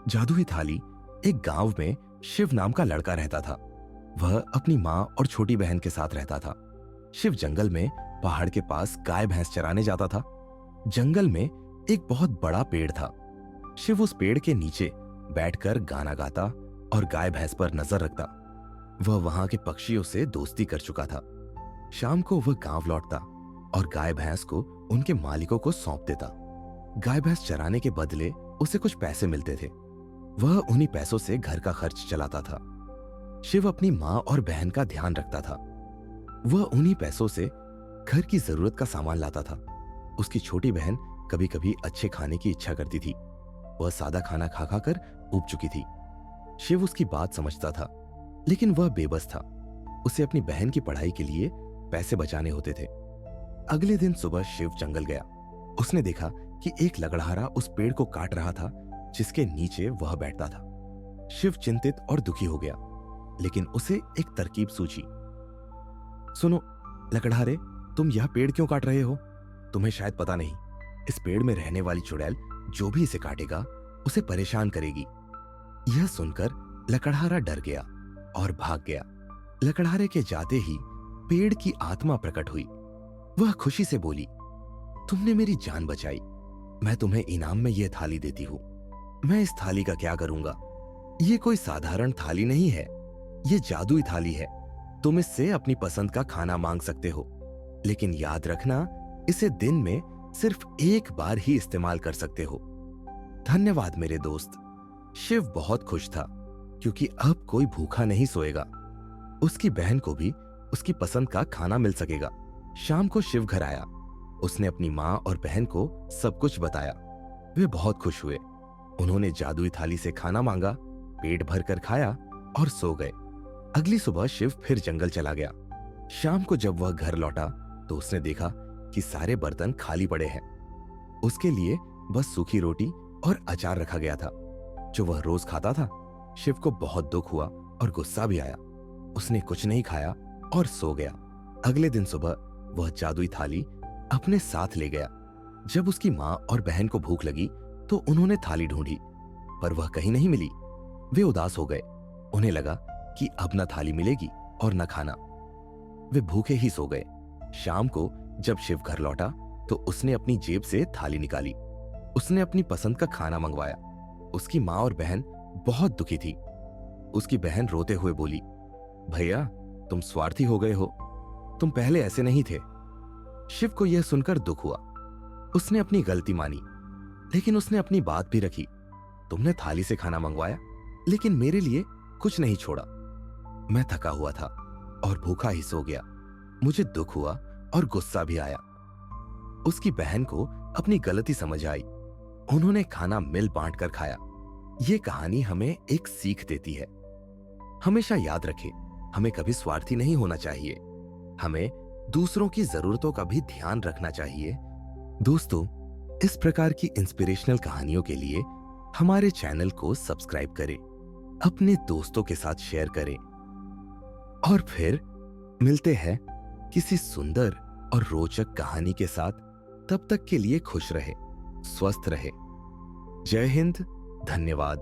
जादुई थाली। एक गांव में शिव नाम का लड़का रहता था। वह अपनी माँ और छोटी बहन के साथ रहता था। शिव जंगल में पहाड़ के पास गाय भैंस चराने जाता था। जंगल में एक बहुत बड़ा पेड़ था। शिव उस पेड़ के नीचे बैठकर गाना गाता और गाय भैंस पर नजर रखता। वह वहां के पक्षियों से दोस्ती कर चुका था। शाम को वह गांव लौटता और गाय भैंस को उनके मालिकों को सौंप देता। गाय भैंस चराने के बदले उसे कुछ पैसे मिलते थे। वह उन्हीं पैसों से घर का खर्च चलाता था। शिव अपनी माँ और बहन का ध्यान रखता था। वह उन्हीं पैसों से घर की जरूरत का सामान लाता था। उसकी छोटी बहन कभी कभी अच्छे खाने की इच्छा करती थी। वह सादा खाना खा खा कर ऊब चुकी थी। शिव उसकी बात समझता था, लेकिन वह बेबस था। उसे अपनी बहन की पढ़ाई के लिए पैसे बचाने होते थे। अगले दिन सुबह शिव जंगल गया। उसने देखा कि एक लकड़हारा उस पेड़ को काट रहा था जिसके नीचे वह बैठता था। शिव चिंतित और दुखी हो गया, लेकिन उसे एक तरकीब सूझी। सुनो लकड़हारे, तुम यह पेड़ क्यों काट रहे हो? तुम्हें शायद पता नहीं, इस पेड़ में रहने वाली चुड़ैल जो भी इसे काटेगा उसे परेशान करेगी। यह सुनकर लकड़हारा डर गया और भाग गया। लकड़हारे के जाते ही पेड़ की आत्मा प्रकट हुई। वह खुशी से बोली, तुमने मेरी जान बचाई। मैं तुम्हें इनाम में यह थाली देती हूं। मैं इस थाली का क्या करूंगा? ये कोई साधारण थाली नहीं है, ये जादुई थाली है। तुम इससे अपनी पसंद का खाना मांग सकते हो, लेकिन याद रखना, इसे दिन में सिर्फ एक बार ही इस्तेमाल कर सकते हो। धन्यवाद मेरे दोस्त। शिव बहुत खुश था, क्योंकि अब कोई भूखा नहीं सोएगा। उसकी बहन को भी उसकी पसंद का खाना मिल सकेगा। शाम को शिव घर आया। उसने अपनी माँ और बहन को सब कुछ बताया। वे बहुत खुश हुए। उन्होंने जादुई थाली से खाना मांगा, पेट भर कर खाया और सो गए। अगली सुबह शिव फिर जंगल चला गया। शाम को जब वह घर लौटा तो उसने देखा कि सारे बर्तन खाली पड़े हैं। उसके लिए बस सूखी रोटी और अचार रखा गया था, जो वह रोज खाता था। शिव को बहुत दुख हुआ और गुस्सा भी आया। उसने कुछ नहीं खाया और सो गया। अगले दिन सुबह वह जादुई थाली अपने साथ ले गया। जब उसकी माँ और बहन को भूख लगी तो उन्होंने थाली ढूंढी, पर वह कहीं नहीं मिली। वे उदास हो गए। उन्हें लगा कि अब न थाली मिलेगी और न खाना। वे भूखे ही सो गए। शाम को जब शिव घर लौटा तो उसने अपनी जेब से थाली निकाली। उसने अपनी पसंद का खाना मंगवाया। उसकी माँ और बहन बहुत दुखी थी। उसकी बहन रोते हुए बोली, भैया तुम स्वार्थी हो गए हो, तुम पहले ऐसे नहीं थे। शिव को यह सुनकर दुख हुआ। उसने अपनी गलती मानी, लेकिन उसने अपनी बात भी रखी। तुमने थाली से खाना मंगवाया, लेकिन मेरे लिए कुछ नहीं छोड़ा। मैं थका हुआ था और भूखा ही सो गया। मुझे दुख हुआ और गुस्सा भी आया। उसकी बहन को अपनी गलती समझ आई। उन्होंने खाना मिल बांट कर खाया। ये कहानी हमें एक सीख देती है। हमेशा याद रखें, हमें कभी स्वार्थी नहीं होना चाहिए। हमें दूसरों की जरूरतों का भी ध्यान रखना चाहिए। दोस्तों, इस प्रकार की इंस्पिरेशनल कहानियों के लिए हमारे चैनल को सब्सक्राइब करें, अपने दोस्तों के साथ शेयर करें और फिर मिलते हैं किसी सुंदर और रोचक कहानी के साथ। तब तक के लिए खुश रहे, स्वस्थ रहे। जय हिंद, धन्यवाद।